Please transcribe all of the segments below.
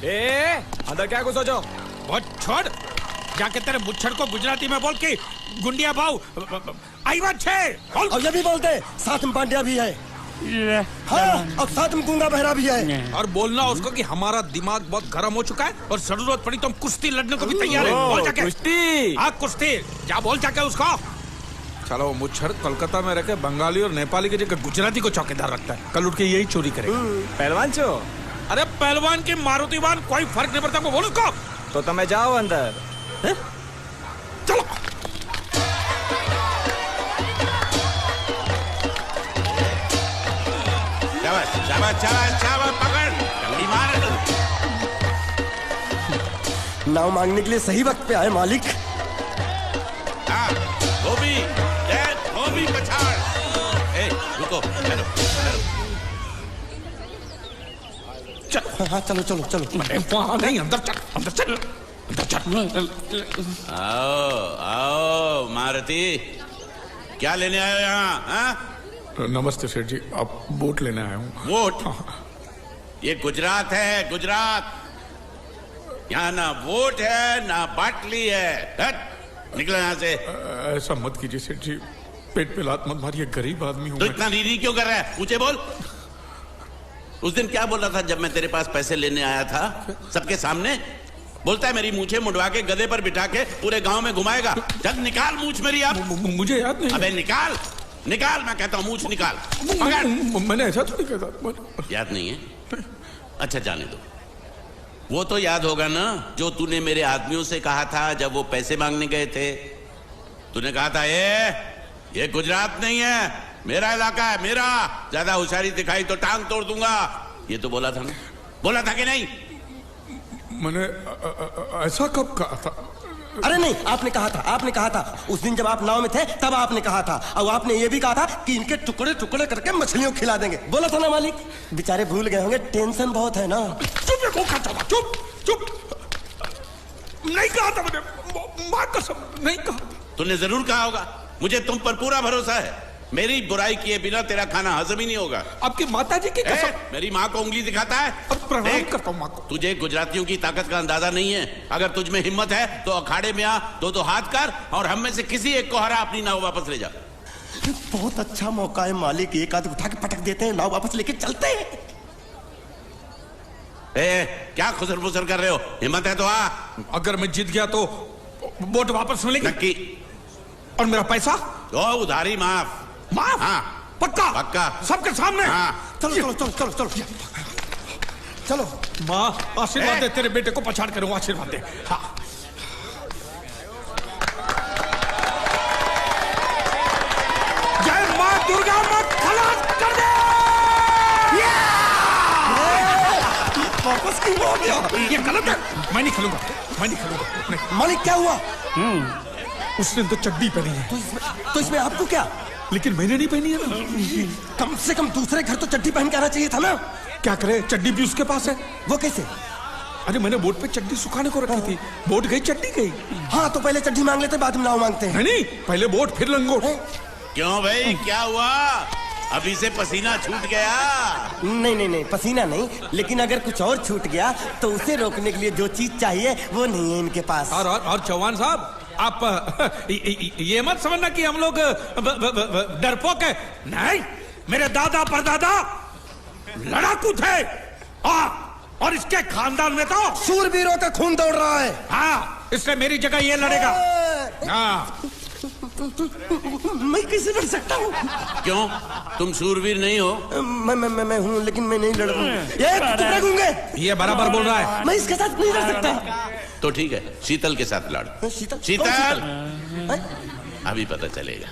अंदर क्या घुसो जो? बहुत छोड़, जाके तेरे मुच्छड़ को गुजराती में बोल के गुंडिया भाव आई बात छे बोल। और ये भी बोलते साथ में पांड्या भी है। हाँ, और साथ में गूंगा बहरा भी है। और बोलना उसको कि हमारा दिमाग बहुत गर्म हो चुका है और जरूरत पड़ी तो हम कुश्ती लड़ने को भी तैयार है। बोल जाके कुश्ती। हाँ कुश्ती, जा बोल जाके उसको। चलो वो मुच्छड़ कोलकाता में रहकर बंगाली और नेपाली की जगह गुजराती को चौकीदार रखता है, कल उठ के यही चोरी करेगा। पहलवान छो? अरे पहलवान की मारुतिवान कोई फर्क नहीं पड़ता, बोल उसको। तो તમે જાઓ અંદર। चलो शाबाश शाबाश शाबाश शाबाश, पकड़ जल्दी मार। नाव मांगने के लिए सही वक्त पे आए मालिक। हाँ, धोबी पछाड़। रुको, चलो हाँ चलो चलो चलो। वहाँ नहीं, अंदर चल, अंदर चल, अंदर चल। आओ आओ मारुति, क्या लेने आए हो यहाँ? हाँ? नमस्ते सेठ जी, आप वोट लेने आया हूँ। वोट? ये गुजरात है, गुजरात। यहाँ ना वोट है ना बाटली है। हट, निकलो यहाँ से। ऐसा मत कीजिए सेठ जी, पेट पे लात मत मारिए, गरीब आदमी हूँ तो मैं। इतना रीरी क्यों कर रहा है? मुझे बोल। उस दिन क्या बोल रहा था जब मैं तेरे पास पैसे लेने आया था सबके सामने? बोलता है मेरी मूछें मुंडवा के गधे पर बिठा के पूरे गांव में घुमाएगा। चल निकाल मूछ मेरी अब। मुझे याद नहीं। अबे निकाल निकाल, मैं कहता हूँ मूछ निकाल। मैंने ऐसा थोड़ी कहता। याद नहीं है? अच्छा जाने दो। वो तो याद होगा ना जो तूने मेरे आदमियों से कहा था जब वो पैसे मांगने गए थे। तूने कहा था ये गुजरात नहीं है, मेरा इलाका है, मेरा। ज्यादा होशियारी दिखाई तो टांग तोड़ दूंगा। ये तो बोला था ना? बोला था कि नहीं? मैंने ऐसा कब कहा था? अरे नहीं, आपने कहा था, आपने कहा था। उस दिन जब आप नाव में थे तब आपने कहा था। और आपने ये भी कहा था कि इनके टुकड़े टुकड़े करके मछलियों खिला देंगे। बोला था ना मालिक? बेचारे भूल गए होंगे, टेंशन बहुत है ना। चुप चुप, नहीं कहा था मैंने, मां कसम नहीं कहा। तूने जरूर कहा होगा। मुझे तुम पर पूरा भरोसा है। मेरी बुराई किए बिना तेरा खाना हजम ही नहीं होगा। आपकी माता जी की कसम। मेरी माँ को उंगली दिखाता है। प्रणाम करता हूँ माँ को। तुझे गुजरातियों की ताकत का अंदाजा नहीं है। अगर तुझ में हिम्मत है तो अखाड़े में आ, दो हाथ कर और हम में से किसी एक को हरा अपनी नाव वापस ले जा। बहुत अच्छा मौका है मालिक, एक आध उठा के पटक देते हैं, नाव वापस लेके चलते हैं। क्या खुसर फुसर कर रहे हो? हिम्मत है तो आ। अगर मैं जीत गया तो वोट वापस मिलेगी? नक्की। और मेरा पैसा? तो उधारी माफ। माफ? हाँ पक्का? पक्का, सबके सामने? हाँ। चलो चलो चलो चलो चलो चलो। माँ आशीर्वाद दे, तेरे बेटे को पछाड़ करूंगा, आशीर्वाद दे। हाँ। जय माँ दुर्गा, मत खलास कर दे। वापस क्यों हो गया? ये गलत है, मैं नहीं खेलूंगा, मैं नहीं खेलूंगा। नहीं। मालिक क्या हुआ? उसने तो चड्डी पहनी है। तो इसमें आपको क्या? लेकिन मैंने नहीं पहनी है ना। कम से कम दूसरे घर तो चड्डी पहन के आना चाहिए था ना। क्या करे, चड्डी भी उसके पास है। वो कैसे? अरे मैंने बोट पे चड्डी सुखाने को रखी थी, बोट गई चड्डी गई। हाँ तो पहले चड्डी मांग लेते, बाद में नाव मांगते हैं। नहीं, पहले बोट फिर लंगोट। क्यों भाई, क्या हुआ? अभी से पसीना छूट गया? नहीं नहीं नहीं, पसीना नहीं, लेकिन अगर कुछ और छूट गया तो उसे रोकने के लिए जो चीज चाहिए वो नहीं है इनके पास। और चौहान साहब, आप ये मत समझना कि हम लोग डरपोक है। नहीं, मेरे दादा परदादा लड़ाकू थे और इसके खानदान में तो शूरवीरों का खून दौड़ रहा है। हाँ, इसलिए मेरी जगह ये लड़ेगा। हाँ। मैं कैसे लड़ सकता हूँ? क्यों, तुम शूरवीर नहीं हो? मैं हूँ, लेकिन मैं नहीं लड़ रहा हूँ। ये बराबर बोल रहा है। मैं इसके साथ नहीं लड़ सकता। तो ठीक है, शीतल के साथ लड़। शीतल? शीतल, अभी पता चलेगा।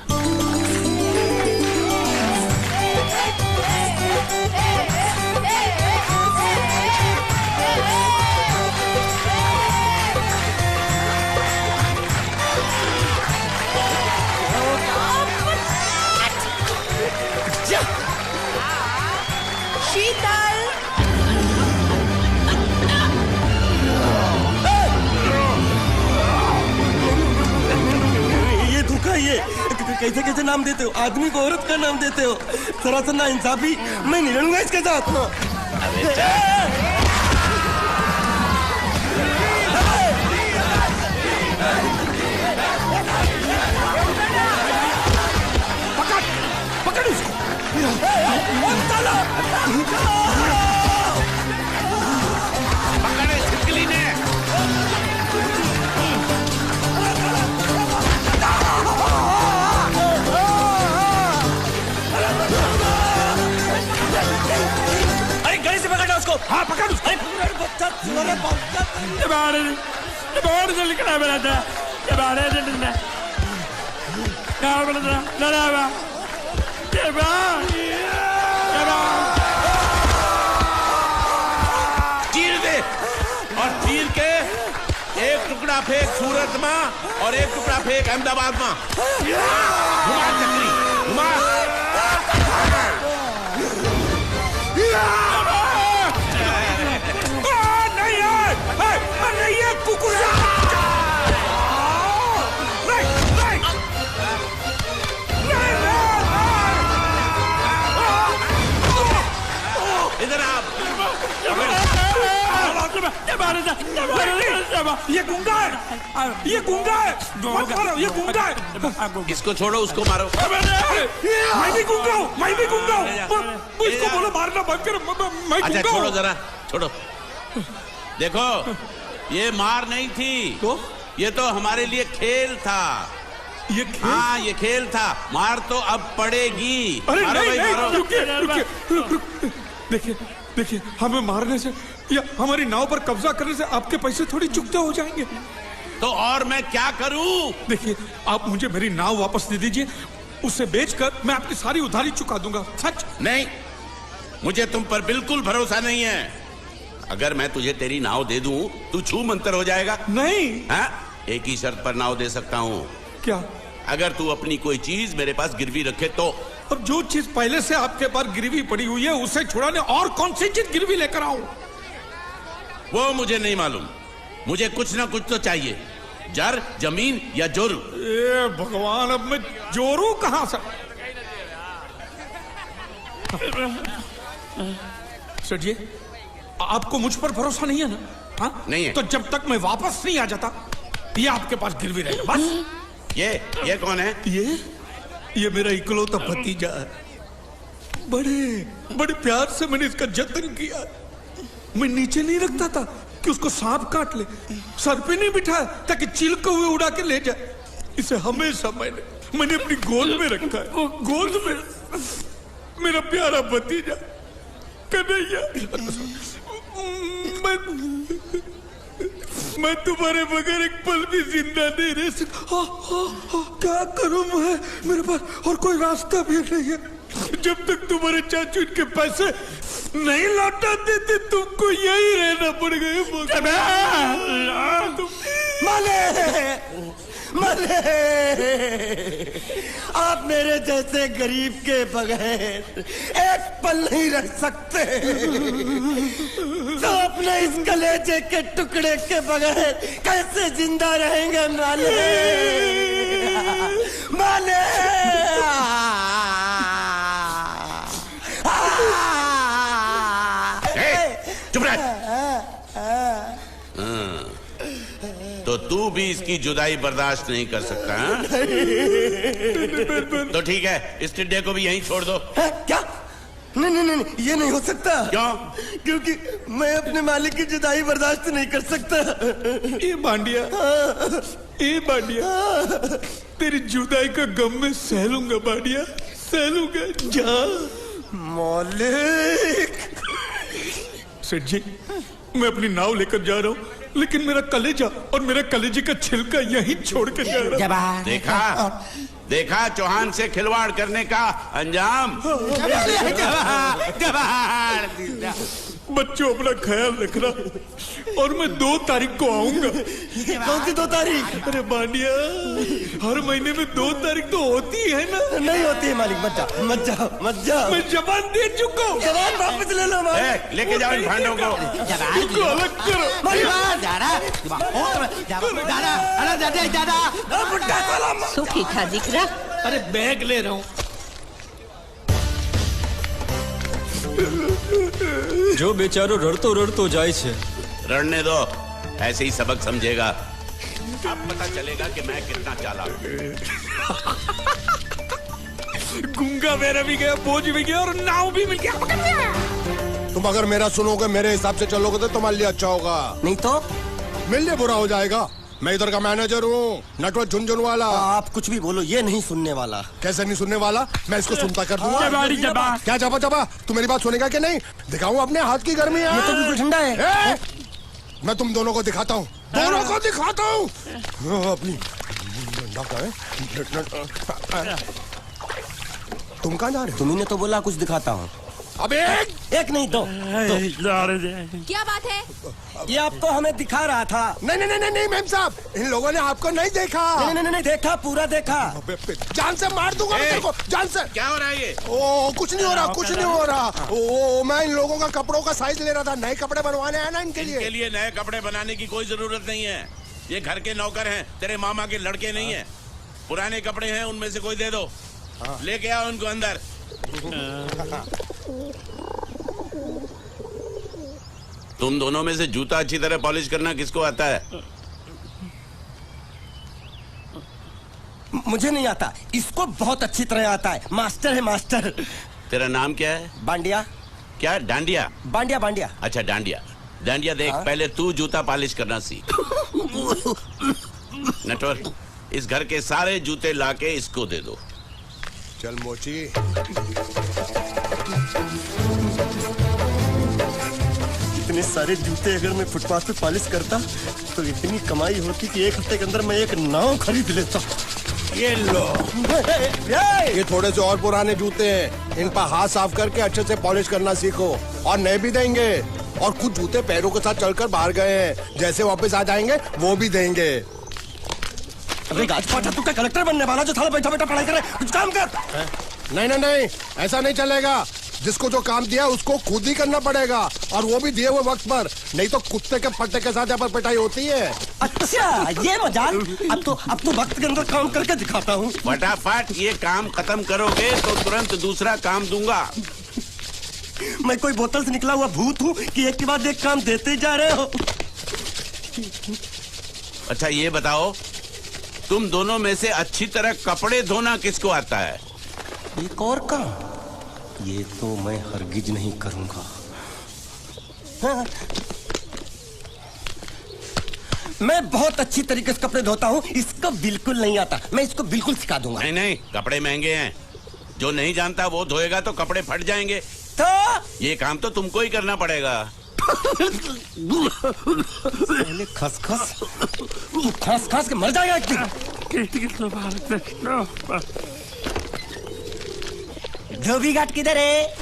शीतल, ये धोखा, ये कैसे कैसे नाम देते हो? आदमी को औरत का नाम देते हो, सरासर ना इंसाफी। मैं नहीं लड़ूंगा इसके साथ। चीर दे और चीर के एक टुकड़ा फेंक सूरत में और एक टुकड़ा फेंक अहमदाबाद में। घुमा चक्री घुमा। नहीं ये कुकुर इधर आप। ये गुंगा है, ये गुंगा है, मत मारो, ये गुंगा है। इसको छोड़ो उसको मारो। मैं भी गुंगा हूँ, मैं भी गुंगा हूँ। इसको बोलो मारना बंद करो, मैं अच्छा गुंगा छोड़ो हूँ। जरा छोड़ो। देखो ये मार नहीं थी तो ये तो हमारे लिए खेल था। ये खेल? हाँ ये खेल था। मार तो अब पड़ेगी। अरे मारो नहीं भाई, नहीं मारो। रुकिए रुकिए देखिए देखिए हमें मारने से या हमारी नाव पर कब्जा करने से आपके पैसे थोड़ी चुकते हो जाएंगे। तो और मैं क्या करूं? देखिए आप मुझे मेरी नाव वापस दे दीजिए, उसे बेचकर मैं आपकी सारी उधारी चुका दूंगा। सच नहीं मुझे तुम पर बिल्कुल भरोसा नहीं है। अगर मैं तुझे तेरी नाव दे दूं तू छू मंतर हो जाएगा। नहीं। हाँ? एक ही शर्त पर नाव दे सकता हूँ। क्या? अगर तू अपनी कोई चीज मेरे पास गिरवी रखे तो। अब जो चीज पहले से आपके पास गिरवी पड़ी हुई है उसे छुड़ाने और कौन सी चीज गिरवी लेकर आऊं? वो मुझे नहीं मालूम। मुझे कुछ ना कुछ तो चाहिए। जर जमीन या जोरू। ए भगवान अब मैं जोरू कहां से? सर जी आपको मुझ पर भरोसा नहीं है ना? हाँ? नहीं है। तो जब तक मैं वापस नहीं आ जाता ये आपके पास गिरवी रहेगा बस। ये कौन है? ये मेरा इकलौता भतीजा है। बड़े बड़े प्यार से मैंने इसका जतन किया। मैं नीचे नहीं रखता था कि उसको सांप काट ले, सर पे नहीं बिठाया ताकि चील को हुए उड़ा के ले जाए। इसे हमेशा मैंने अपनी गोद में रखा है। गोद में मेरा प्यारा भतीजा कन्हैया। मैं तुम्हारे बगैर एक पल भी जिंदा नहीं रह सकता। क्या करूं मैं? मेरे पास और कोई रास्ता भी नहीं है। जब तक तुम्हारे चाचू इनके पैसे नहीं लौटा देते तुमको यही रहना पड़ेगा। माले माले आप मेरे जैसे गरीब के बगैर एक पल नहीं रह सकते। तो अपने इस कलेजे के टुकड़े के बगैर कैसे जिंदा रहेंगे माले? माले चुप रह। तो तू भी इसकी जुदाई बर्दाश्त नहीं कर सकता हाँ? तो ठीक है इस टिड्डे को भी यहीं छोड़ दो। क्या? नहीं नहीं नहीं ये नहीं हो सकता। क्यों? क्योंकि मैं अपने मालिक की जुदाई बर्दाश्त नहीं कर सकता। ये बांडिया तेरी जुदाई का गम में सह लूंगा बांडिया, सह लूंगा। जा मालिक। सेठ जी मैं अपनी नाव लेकर जा रहा हूँ लेकिन मेरा कलेजा और मेरे कलेजे का छिलका यहीं छोड़ कर जा रहा हूँ। देखा चौहान से खिलवाड़ करने का अंजाम। बच्चों अपना ख्याल रखना और मैं 2 तारीख को आऊंगा। कौन सी 2 तारीख? अरे बांडिया हर महीने में 2 तारीख तो होती है ना? नहीं होती है मालिक। मत जाओ मत जाओ मत जाओ। मैं जबान दे चुका हूँ। जवान वापस ले लो मालिक। लेके जाओ इन भांडों को। इनको अलग करो। सुखी खा जिक्रा। अरे बैग ले रहा हूँ। जो बेचारो रड़तो रड़तो जाए छे। रड़ने दो ऐसे ही सबक समझेगा। अब पता चलेगा कि मैं कितना चालाक हूं। गुंगा मेरा भी गया, बोझ भी गया और नाव भी मिल गया। तुम अगर मेरा सुनोगे मेरे हिसाब से चलोगे तो तुम्हारे लिए अच्छा होगा। नहीं तो मेरे लिए बुरा हो जाएगा। मैं इधर का मैनेजर हूँ नटवर झुनझुन वाला। आप कुछ भी बोलो ये नहीं सुनने वाला। कैसे नहीं सुनने वाला? मैं इसको सुनता कर दूंगा। क्या जबा जबा? तू मेरी बात सुनेगा कि नहीं? दिखाऊं अपने हाथ की गर्मी। ये तो बिल्कुल ठंडा है। मैं तुम दोनों को दिखाता हूँ, दोनों को दिखाता हूँ। अपनी तुम कहाँ जा रहे हो? तुम्ही ने तो बोला कुछ दिखाता हूँ। अब एक नहीं दो। क्या बात है? ये आपको हमें दिखा रहा था। नहीं नहीं नहीं नहीं मेम साहब, इन लोगों ने आपको नहीं देखा। नहीं देखा, पूरा देखा। जान से मार दूंगा मैं तेरे को, जान से। क्या हो रहा है ये? ओ कुछ नहीं हो रहा, कुछ नहीं हो रहा। ओ मैं इन लोगों का कपड़ों का साइज ले रहा था, नए कपड़े बनवाने हैं ना इनके लिए। इनके लिए नए कपड़े बनाने की कोई जरूरत नहीं है। ये घर के नौकर हैं, तेरे मामा के लड़के नहीं है। पुराने कपड़े हैं, उनमें से कोई दे दो। लेके आओ उनको अंदर। तुम दोनों में से जूता अच्छी तरह पॉलिश करना किसको आता है? मुझे नहीं आता, इसको बहुत अच्छी तरह आता है। मास्टर है मास्टर। तेरा नाम क्या है? बांडिया। क्या? डांडिया? बांडिया बांडिया। अच्छा डांडिया। डांडिया देख, पहले तू जूता पॉलिश करना सीख। नटवर, इस घर के सारे जूते लाके इसको दे दो। चल मोची। इतने सारे जूते अगर मैं फुटपाथ पे पॉलिश करता तो इतनी कमाई होती कि एक हफ्ते के अंदर मैं एक नाव खरीद लेता। ये लो, ये थोड़े से और पुराने जूते हैं, इन पर हाथ साफ करके अच्छे से पॉलिश करना सीखो। और नए भी देंगे, और कुछ जूते पैरों के साथ चलकर बाहर गए हैं, जैसे वापस आ जाएंगे वो भी देंगे। अरे गाजपाटा, तू क्या कलेक्टर बनने वाला जो साला बैठा बैठा पढ़ाई करे? कुछ काम कर। नहीं नहीं नहीं, ऐसा नहीं चलेगा। जिसको जो काम दिया उसको खुद ही करना पड़ेगा, और वो भी दिए हुए वक्त पर, नहीं तो कुत्ते के पट्टे के साथ यहाँ पर पिटाई होती है। अच्छा ये मजाल। अब तो वक्त के अंदर काम करके दिखाता हूँ। फटाफट ये काम खत्म करोगे तो तुरंत दूसरा काम दूंगा। मैं कोई बोतल से निकला हुआ भूत हूँ कि एक के बाद एक काम देते जा रहे हो? अच्छा ये बताओ, तुम दोनों में से अच्छी तरह कपड़े धोना किसको आता है? एक और काम? ये तो मैं हरगिज नहीं करूंगा। हाँ। मैं बहुत अच्छी तरीके से कपड़े धोता हूँ, इसको बिल्कुल नहीं आता। मैं इसको बिल्कुल सिखा दूंगा। नहीं नहीं, कपड़े महंगे हैं, जो नहीं जानता वो धोएगा तो कपड़े फट जाएंगे। तो ये काम तो तुमको ही करना पड़ेगा। खसखस, तू खस खस के मर जाएगा एक दिन। धोबी घाट किधर है?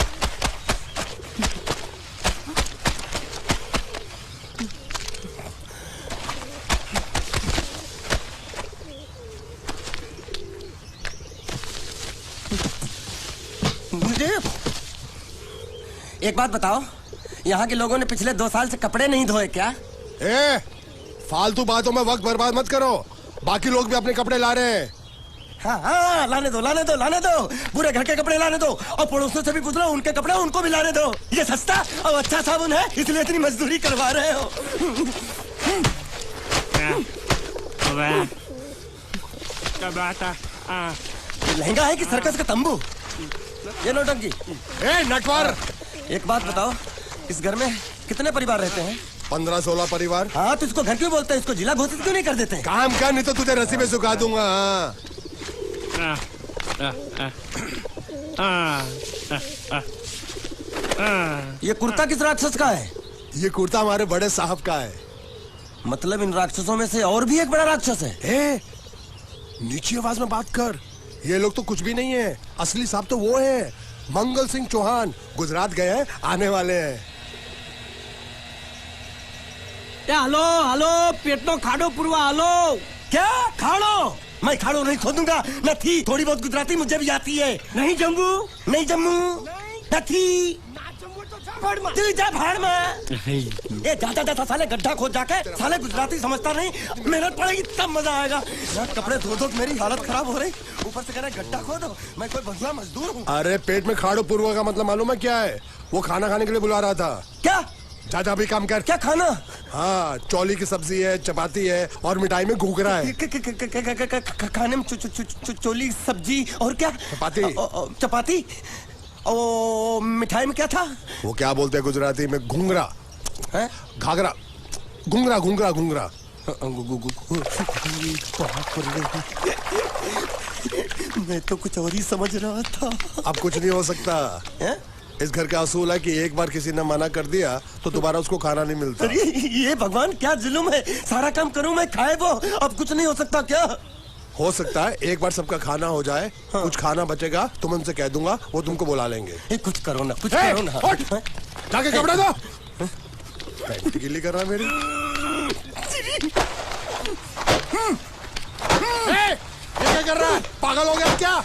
मुझे एक बात बताओ, यहाँ के लोगों ने पिछले 2 साल से कपड़े नहीं धोए क्या? फालतू बातों में वक्त बर्बाद मत करो, बाकी लोग भी अपने कपड़े ला रहे हैं। हाँ, लाने दो। पूरे घर के कपड़े लाने दो, और पड़ोसियों से भी पूछ लो, उनके कपड़े उनको भी लाने दो। ये सस्ता और अच्छा साबुन है, इसलिए इतनी मजदूरी करवा रहे हो। लहंगा है कि सर्कस का तंबू? ये नौटंकी। नटवर, एक बात बताओ, इस घर में कितने परिवार रहते हैं? 15-16 परिवार। हाँ, तो इसको घर क्यों बोलते हैं? इसको जिला घोषित क्यों नहीं कर देते? काम कर, नहीं तो तुझे रस्सी में सुखा दूंगा। ये कुर्ता किस राक्षस का है? ये कुर्ता हमारे बड़े साहब का है। मतलब इन राक्षसों में से और भी एक बड़ा राक्षस है? नीची आवाज में बात कर, ये लोग तो कुछ भी नहीं है। असली साहब तो वो है, मंगल सिंह चौहान, गुजरात गए हैं, आने वाले हैं। हेलो, पेट नो खाड़ो पुरवा। हेलो, क्या खाड़ो? मैं खाड़ो नहीं खोदूंगा। न थी, थोड़ी बहुत गुजराती मुझे भी आती है। नहीं जम्मू, न थी। तू जा भाड़ में। ये जाता साले गड्ढा खोद जाके, साले गुजराती समझता नहीं। मेहनत पड़ेगी तब मजा आएगा। कपड़े धो धो मेरी हालत खराब हो रही, ऊपर से कह रहे गड्ढा खोदो। मैं कोई बढ़िया मजदूर हूँ। अरे पेट में खाड़ो पूर्वा का मतलब मालूम है क्या है? वो खाना खाने के लिए बुला रहा था। क्या? जा भी काम कर। क्या खाना? हाँ, चौली की सब्जी है, चपाती है, और मिठाई में घूघरा है। खाने में चोली सब्जी और क्या? चपाती। ओ, मिठाई में क्या था? वो क्या बोलते हैं गुजराती में? घूंघरा है, घाघरा, घूंघरा। मैं तो कुछ और ही समझ रहा था। अब कुछ नहीं हो सकता है? इस घर का असूल है कि एक बार किसी ने मना कर दिया तो दोबारा उसको खाना नहीं मिलता। अरे ये भगवान क्या जुल्म है, सारा काम करूं मैं, खाए वो, अब कुछ नहीं हो सकता क्या? हो सकता है एक बार सबका खाना हो जाए, हाँ। कुछ खाना बचेगा तो मैं उनसे कह दूंगा, वो तुमको बुला लेंगे। कुछ करो ना, कुछ करो ना। जाके कपड़े दो। पैंट गीली कर रहा है मेरी। ये क्या कर रहा है, पागल हो गया क्या?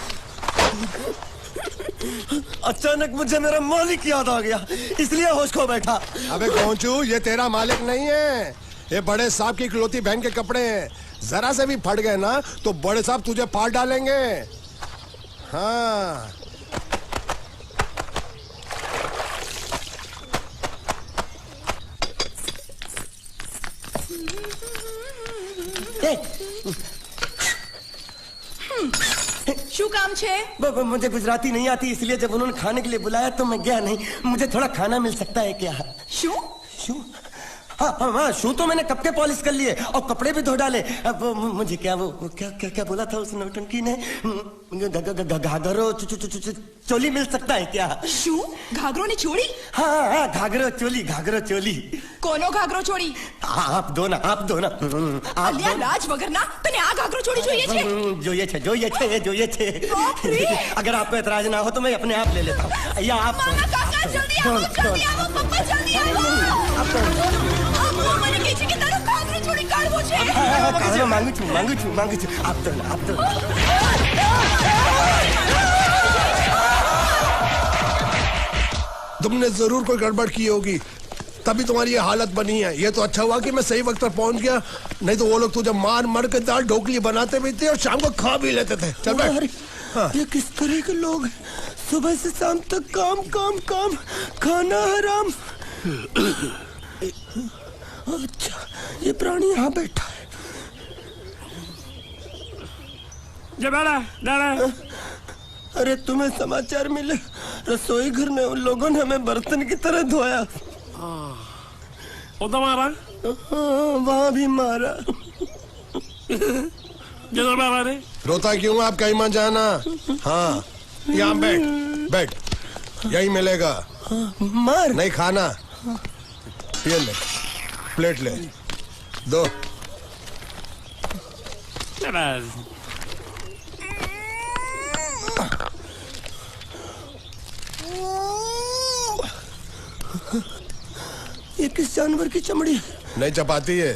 अचानक मुझे मेरा मालिक याद आ गया, इसलिए होश खो बैठा। अबे गोंचू, ये तेरा मालिक नहीं है, ये बड़े साहब की इकलौती बहन के कपड़े हैं। जरा से भी फट गए ना तो बड़े साहब तुझे फाड़ डालेंगे। हाँ। શું કામ છે? मुझे गुजराती नहीं आती, इसलिए जब उन्होंने खाने के लिए बुलाया तो मैं गया नहीं। मुझे थोड़ा खाना मिल सकता है क्या? શું? शू? हाँ, शू तो मैंने कब के पॉलिश कर लिए और कपड़े भी धो डाले। अब मुझे क्या वो क्या क्या क्या बोला था उस नौटंकी ने? घाघरो चोली मिल सकता है क्या? શું? ઘાઘરો ને ચોળી? हाँ, घाघरो चोली। કોનો ઘાઘરો ચોળી? आप दो ना। અલ્યા લાજ વગરના તને આ ઘાઘરો ચોળી જોઈએ છે? જોઈએ છે। अगर आपको एतराज ना हो तो मैं अपने आप ले लेता हूँ। या आप મારા કાકા જલ્દી આવો પપ્પા જલ્દી આવો। અમ્મા મને કહે છે કે તારો ઘાઘરો ચોળી કાઢવો છે। मांगू छू। आप तो तुमने जरूर कोई गड़बड़ की होगी, तभी तुम्हारी ये हालत बनी है। ये तो अच्छा हुआ कि मैं सही वक्त पर पहुंच गया, नहीं तो वो लोग तुझे मार के दाल ढोकली बनाते भी थे और शाम को खा भी लेते थे। चल बैठ। हाँ। ये किस तरह के लोग हैं? सुबह से शाम तक काम, खाना हराम। अच्छा, ये प्राणी यहाँ बैठा है। अरे तुम्हें समाचार मिले? रसोई घर में उन लोगों ने हमें बर्तन की तरह धोया। मारा? वहाँ भी मारा। रोता क्यों? आप कहीं मत जाना। हाँ, यहाँ बैठ, यही मिलेगा। मार नहीं खाना, ये ले, प्लेट ले, दो। ये किस जानवर की चमड़ी है? नहीं चपाती है।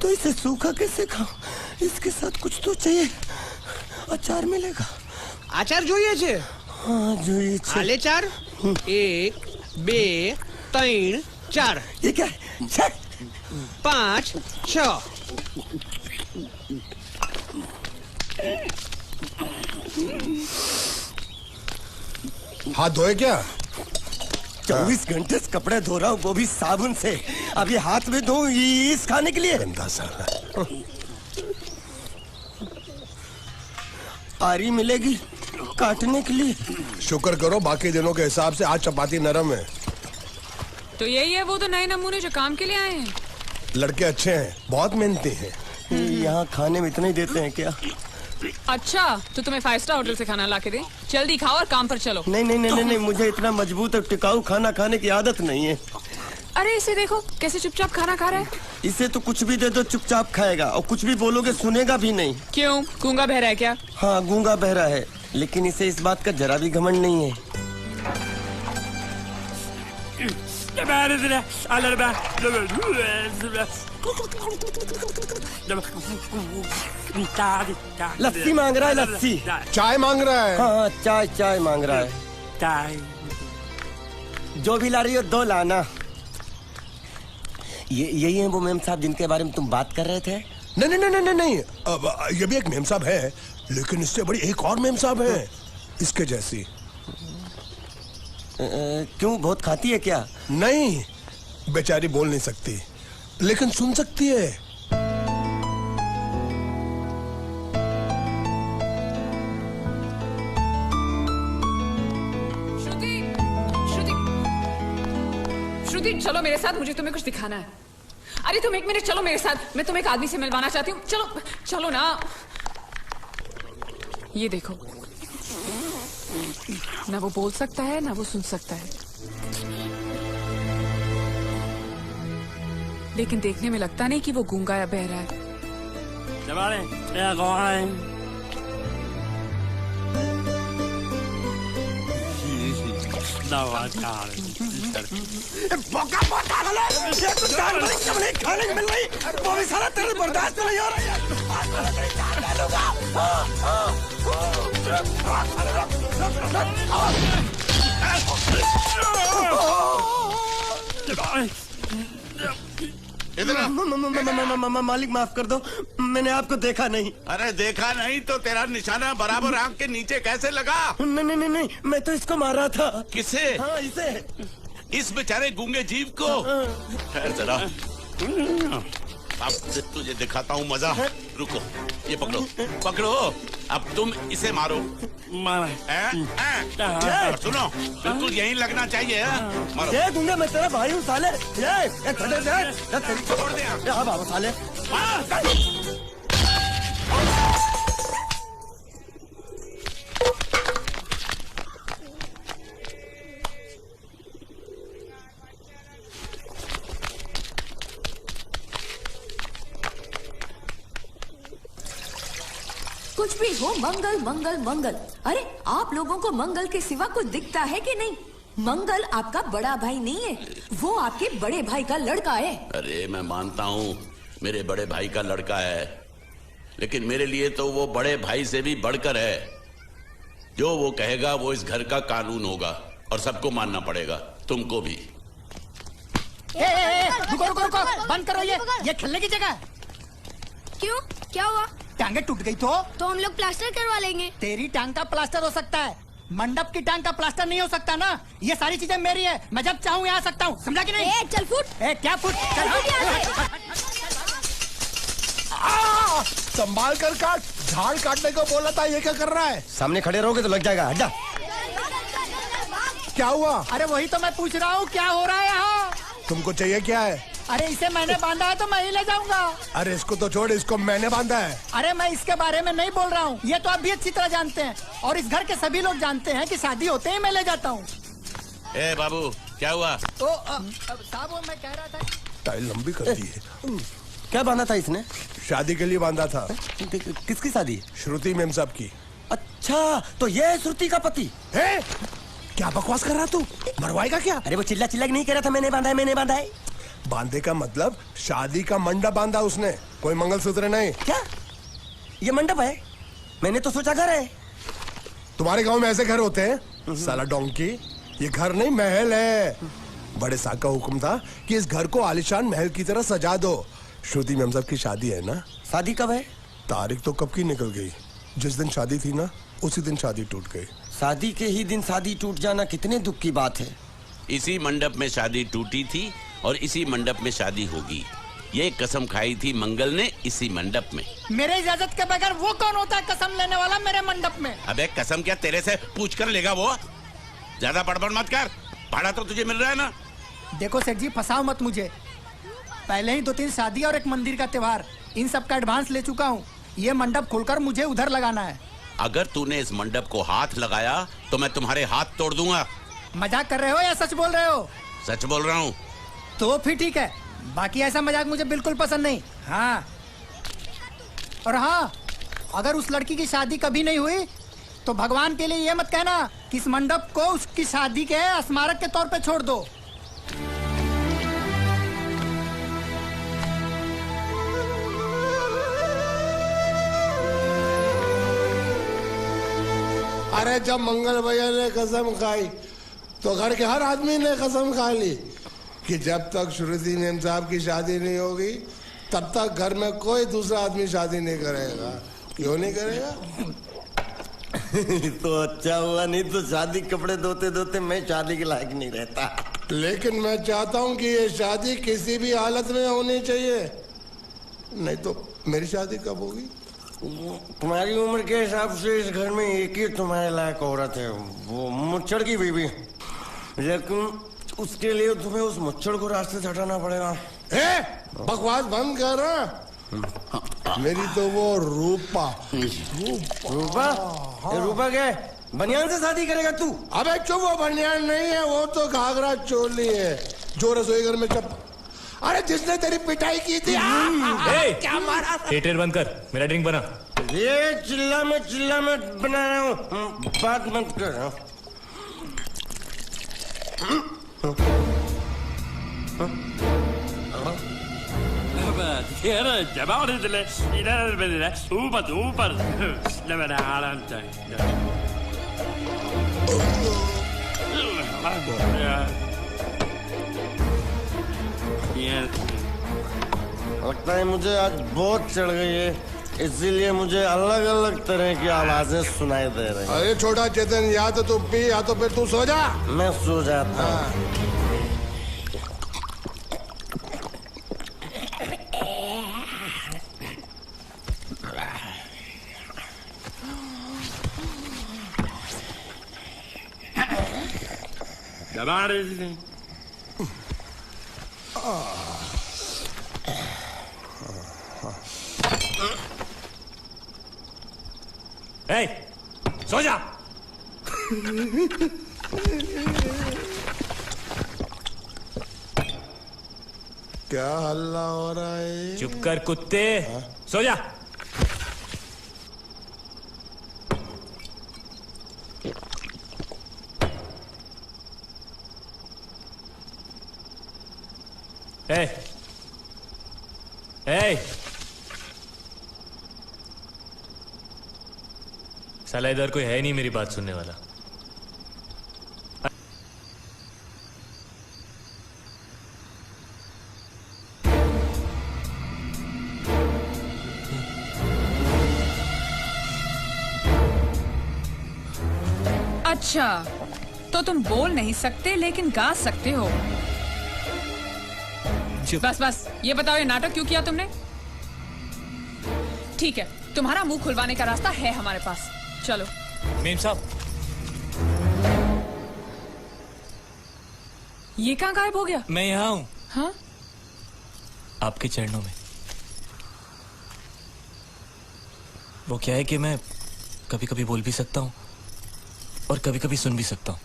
तो इसे सूखा कैसे खाऊं? इसके साथ कुछ तो चाहिए। अचार मिलेगा? આચાર જોઈએ છે? हाँ જોઈએ છે। આલે ચાર? 1 2 3 4 ये क्या है? 5 6 हाथ धोए क्या? 24 घंटे से कपड़े धो रहा हूँ, वो भी साबुन से। अब ये हाथ में धो इस खाने के लिए? गंदा साला। आरी मिलेगी काटने के लिए? शुक्र करो बाकी दिनों के हिसाब से आज चपाती नरम है। तो यही है वो तो नए नमूने जो काम के लिए आए हैं। लड़के अच्छे हैं, बहुत मेहनती हैं। यहाँ खाने में इतना ही देते हैं क्या? अच्छा, तो तुम्हें 5 स्टार होटल से खाना ला के दे? जल्दी खाओ और काम पर चलो। नहीं, मुझे इतना मजबूत और टिकाऊ खाना खाने की आदत नहीं है। अरे इसे देखो कैसे चुपचाप खाना खा रहा है। इसे तो कुछ भी दे दो चुपचाप खाएगा, और कुछ भी बोलोगे सुनेगा भी नहीं। क्यों, गूंगा बहरा है क्या? हाँ, गूंगा बहरा है, लेकिन इसे इस बात का जरा भी घमंड नहीं है। लस्सी मांग रहा है, लस्सी। चाय मांग रहा है। हाँ, चाय मांग रहा है। जो भी ला रही हो 2 लाना। यही है वो मेम साहब जिनके बारे में तुम बात कर रहे थे? नहीं। अब ये भी एक मेम साहब है, लेकिन इससे बड़ी एक और मेम साहब है, इसके जैसी। क्यों, बहुत खाती है क्या? नहीं, बेचारी बोल नहीं सकती, लेकिन सुन सकती है। श्रुति, चलो मेरे साथ, मुझे तुम्हें कुछ दिखाना है। अरे तुम 1 मिनट चलो मेरे साथ, मैं तुम्हें एक आदमी से मिलवाना चाहती हूँ। चलो ना। ये देखो। ना वो बोल सकता है ना वो सुन सकता है, लेकिन देखने में लगता नहीं कि वो गूंगा या बहरा है। खाने को मिल रही वो भी सारा तेरे बर्दाश्त नहीं हो रही मालिक माफ कर दो, मैंने आपको देखा नहीं। अरे देखा नहीं तो तेरा निशाना बराबर आंख के नीचे कैसे लगा? नहीं, मैं तो इसको मारा था। किसे? हाँ, इसे। इस बेचारे गूंगे जीव को? ठहर जरा, अब तुझे दिखाता हूँ मजा। रुको, ये पकड़ो पकड़ो, अब तुम इसे मारो। सुनो, बिल्कुल यहीं लगना चाहिए। मारो। ये गूंगा, मैं तेरा भाई हूँ साले। ये छोड़ दे। हाँ बाबू साले। कुछ भी हो, मंगल मंगल मंगल। अरे आप लोगों को मंगल के सिवा कुछ दिखता है कि नहीं? मंगल आपका बड़ा भाई नहीं है, वो आपके बड़े भाई का लड़का है। अरे मैं मानता हूँ मेरे बड़े भाई का लड़का है, लेकिन मेरे लिए तो वो बड़े भाई से भी बढ़कर है। जो वो कहेगा वो इस घर का कानून होगा और सबको मानना पड़ेगा, तुमको भी। रुको रुको रुको, बंद करो ये खेलने की जगह। क्यों, क्या हुआ? टांगे टूट गई तो हम लोग प्लास्टर करवा लेंगे। तेरी टांग का प्लास्टर हो सकता है, मंडप की टांग का प्लास्टर नहीं हो सकता ना। ये सारी चीजें मेरी है, मैं जब चाहूँ यहाँ आ सकता हूँ, समझा कि नहीं? चल फुट। क्या फुट? संभाल कर काट, झाड़ काटने को बोला था, ये क्या कर रहा है? सामने खड़े रहोगे तो लग जाएगा। हट जा। क्या हुआ? अरे वही तो मैं पूछ रहा हूँ, क्या हो रहा है यहाँ? तुमको चाहिए क्या है? अरे इसे मैंने बांधा है तो मैं ही ले जाऊंगा। अरे इसको तो छोड़, इसको मैंने बांधा है। अरे मैं इसके बारे में नहीं बोल रहा हूँ, ये तो आप भी अच्छी तरह जानते हैं और इस घर के सभी लोग जानते हैं कि शादी होते ही मैं ले जाता हूँ। ए बाबू, क्या हुआ? तो साहब मैं कह रहा था, टाइल लंबी कर दी है। क्या बांधा था इसने? शादी के लिए बांधा था। किसकी शादी? श्रुति मेम साहब की। अच्छा, तो ये है श्रुति का पति? है? क्या बकवास कर रहा तू? मरवाएगा क्या? अरे वो चिल्ला चिल्ला नहीं कह रहा था मैंने बांधा है, मैंने बांधा है। बांधे का मतलब शादी का मंडप बांधा उसने, कोई मंगलसूत्र नहीं। क्या ये मंडप है? मैंने तो सोचा घर है। तुम्हारे गांव में ऐसे घर होते हैं साला डोंकी? ये घर नहीं, महल है। बड़े साहब का हुक्म था कि इस घर को आलीशान महल की तरह सजा दो। श्रुति मेम साहब की शादी है ना? शादी कब है? तारीख तो कब की निकल गई। जिस दिन शादी थी ना, उसी दिन शादी टूट गई। शादी के ही दिन शादी टूट जाना कितने दुख की बात है। इसी मंडप में शादी टूटी थी और इसी मंडप में शादी होगी। ये कसम खाई थी मंगल ने इसी मंडप में। मेरे इजाजत के बगैर वो कौन होता है कसम लेने वाला मेरे मंडप में? अबे कसम क्या तेरे से पूछ कर लेगा वो? ज्यादा बड़बड़ मत कर, भाड़ा तो तुझे मिल रहा है ना। देखो सेठ जी, फंसाओ मत मुझे। पहले ही 2-3 शादी और एक मंदिर का त्योहार, इन सब का एडवांस ले चुका हूँ। ये मंडप खोलकर मुझे उधर लगाना है। अगर तूने इस मंडप को हाथ लगाया तो मैं तुम्हारे हाथ तोड़ दूंगा। मजाक कर रहे हो या सच बोल रहे हो? सच बोल रहा हूँ। तो फिर ठीक है, बाकी ऐसा मजाक मुझे बिल्कुल पसंद नहीं। हाँ, और हाँ, अगर उस लड़की की शादी कभी नहीं हुई तो भगवान के लिए ये मत कहना कि इस मंडप को उसकी शादी के स्मारक के तौर पे छोड़ दो। अरे जब मंगल भैया ने कसम खाई तो घर के हर आदमी ने कसम खा ली कि जब तक श्रुति मेम साहब की शादी नहीं होगी तब तक घर में कोई दूसरा आदमी शादी नहीं करेगा। क्यों नहीं करेगा? तो अच्छा हुआ, नहीं तो शादी कपड़े धोते धोते मैं शादी के लायक नहीं रहता। लेकिन मैं चाहता हूँ कि ये शादी किसी भी हालत में होनी चाहिए, नहीं तो मेरी शादी कब होगी? तुम्हारी उम्र के हिसाब से इस घर में एक ही तुम्हारे लायक औरत है, वो मुच्छड़ की बीवी। लेकिन उसके लिए तुम्हें उस मुच्छड़ को रास्ते से हटाना पड़ेगा। बकवास बंद कर रहा। मेरी तो वो रूपा। रूपा? रूपा क्या? बनियान से शादी करेगा तू? अबे चुप, वो बनियान नहीं है, वो तो घाघरा चोली है जो रसोई घर में अरे जिसने तेरी पिटाई की थी। क्या मारा? थिएटर बंद कर, मेरा ड्रिंक बना। ये चिल्ला में बना रहा हूँ, बात मत कर। लगता है मुझे आज बहुत चढ़ गई है, इसीलिए मुझे अलग अलग तरह की आवाजें सुनाई दे रही हैं। अरे छोटा चेतन, या तो तू पी या तो फिर तू सो जा। मैं सो जाता हूँ। सो जा। क्या हल्ला हो रहा है? चुप कर कुत्ते, सो जा। ए, साला इधर कोई है नहीं मेरी बात सुनने वाला। अच्छा, तो तुम बोल नहीं सकते लेकिन गा सकते हो। बस ये बताओ, ये नाटक क्यों किया तुमने? ठीक है, तुम्हारा मुंह खुलवाने का रास्ता है हमारे पास, चलो। मेम साहब, ये कहाँ गायब हो गया? मैं यहाँ हूँ। हाँ? आपके चरणों में। वो क्या है कि मैं कभी कभी बोल भी सकता हूँ और कभी कभी सुन भी सकता हूँ।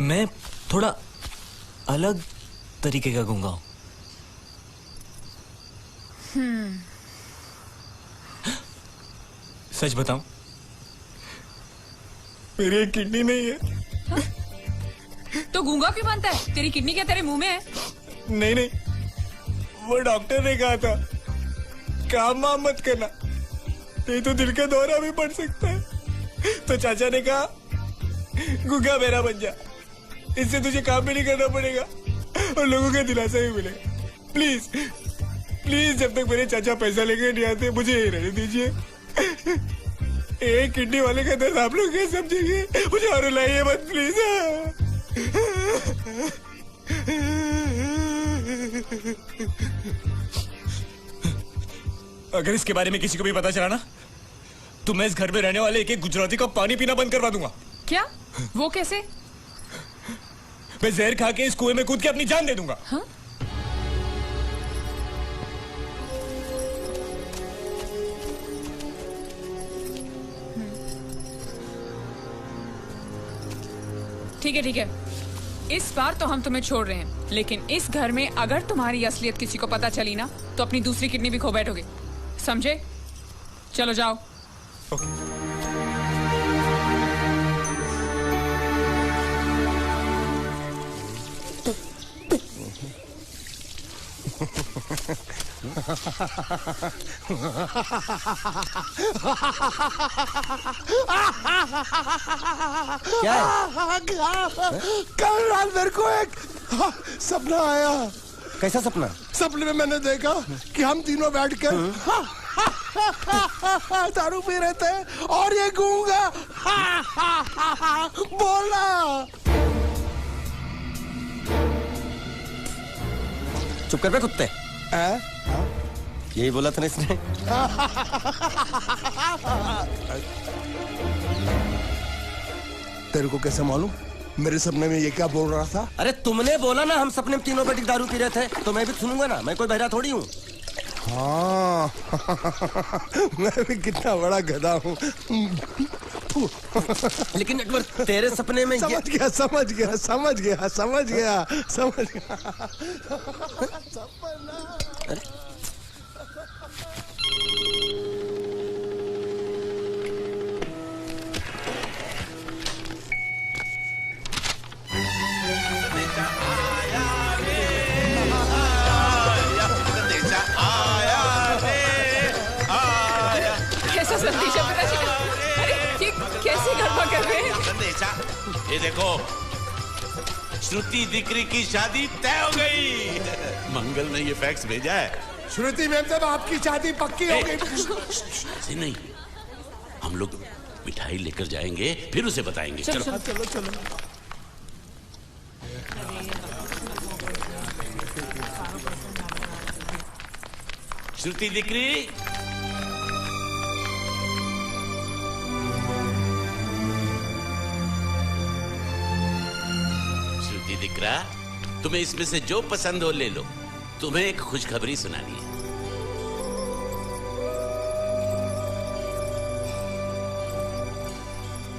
मैं थोड़ा अलग तरीके का गूंगा हूँ। सच बताऊं, मेरी एक किडनी नहीं है। हाँ? तो गूंगा क्यों बनता है? तेरी किडनी क्या तेरे मुंह में है? नहीं, वो डॉक्टर ने कहा था काम वाम मत करना, नहीं तो दिल का दौरा भी पड़ सकता है। तो चाचा ने कहा गूंगा मेरा बन जा, इससे तुझे काम भी नहीं करना पड़ेगा और लोगों का दिलासा भी मिलेगा। प्लीज जब तक मेरे चाचा पैसा लेके नहीं आते मुझे यही रहने दीजिए। एक किडनी वाले का दर्द आप लोग क्या समझेंगे? मुझे और रुलाइए मत प्लीज। अगर इसके बारे में किसी को भी पता चला ना, तो मैं इस घर में रहने वाले एक गुजराती का पानी पीना बंद करवा दूंगा। क्या? वो कैसे? मैं जहर खा के इस कुएं में कूद के अपनी जान दे दूंगा। हाँ? ठीक है, इस बार तो हम तुम्हें छोड़ रहे हैं, लेकिन इस घर में अगर तुम्हारी असलियत किसी को पता चली ना, तो अपनी दूसरी किडनी भी खो बैठोगे, समझे? चलो जाओ। क्या है? कल रात मेरे को एक सपना आया। कैसा सपना? सपने में मैंने देखा कि हम तीनों बैठकर दारू पी रहे थे और ये गूंगा बोला। चुप कर बे कुत्ते। यही बोला था ना इसने। तेरे को कैसे मालूम मेरे सपने में ये क्या बोल रहा था? अरे तुमने बोला ना हम सपने में तीनों बैठ दारू पी रहे थे, तो मैं भी सुनूंगा ना, मैं कोई बहरा थोड़ी हूँ। हाँ मैं भी कितना बड़ा गधा हूँ। लेकिन नटवर तेरे सपने में ये समझ गया कैसा संदेशा पिताजी का? अरे ये कैसे गरबा कर रहे हैं? संदेशा, ये देखो, श्रुति दिकरी की शादी तय हो गई। मंगल ने ये फैक्स भेजा है। श्रुति मैम साहब आपकी शादी पक्की हो गई। ऐसे नहीं, हम लोग मिठाई लेकर जाएंगे, फिर उसे बताएंगे। चलो चलो श्रुति दिकरी, श्रुति दिकरा, तुम्हें इसमें से जो पसंद हो ले लो। तुम्हें एक खुशखबरी सुनानी है।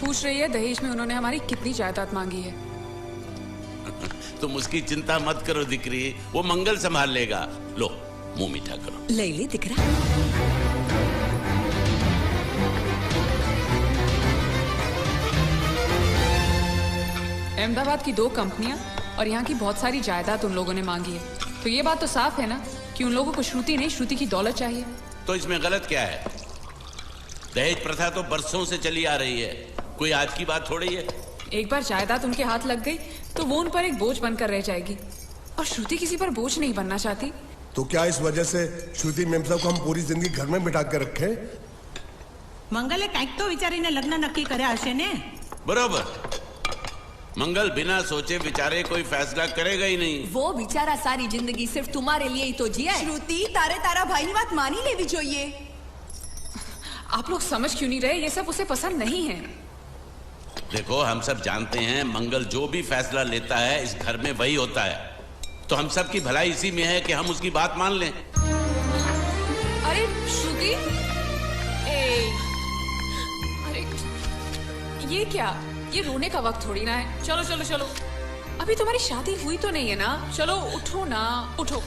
पूछ रही है दहेज में उन्होंने हमारी कितनी जायदाद मांगी है। तुम उसकी चिंता मत करो दिकरी, वो मंगल संभाल लेगा। लो मुंह मीठा करो। ले ले दिख रहा। अहमदाबाद की 2 कंपनियां और यहाँ की बहुत सारी जायदाद उन लोगों ने मांगी है। तो ये बात तो साफ है ना कि उन लोगों को श्रुति नहीं, श्रुति की दौलत चाहिए। तो इसमें गलत क्या है? दहेज प्रथा तो बरसों से चली आ रही है, कोई आज की बात थोड़ी है। एक बार जायदाद उनके हाथ लग गई तो वो उन पर एक बोझ बनकर रह जाएगी, और श्रुति किसी पर बोझ नहीं बनना चाहती। तो क्या इस वजह से श्रुति मैम साहब को हम पूरी जिंदगी घर में बिठा के रखे? મંગલે કંઈક તો વિચારીને લગ્ન નક્કી કર્યા હશે ને? बरोबर, मंगल बिना सोचे विचारे कोई फैसला करेगा ही नहीं। वो बेचारा सारी जिंदगी सिर्फ तुम्हारे लिए ही तो जिया है। શ્રુતિ તારે તારા ભાઈની વાત માની લેવી જોઈએ। आप लोग समझ क्यों नहीं रहे? ये सब उसे पसंद नहीं है। देखो, हम सब जानते हैं मंगल जो भी फैसला लेता है इस घर में वही होता है। तो हम सब की भलाई इसी में है कि हम उसकी बात मान लें। अरे श्रुति, अरे ये क्या? ये रोने का वक्त थोड़ी ना है। चलो चलो चलो, अभी तुम्हारी शादी हुई तो नहीं है ना? चलो उठो ना, उठो।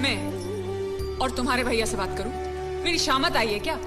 मैं और तुम्हारे भैया से बात करूं? मेरी शामत आई है क्या?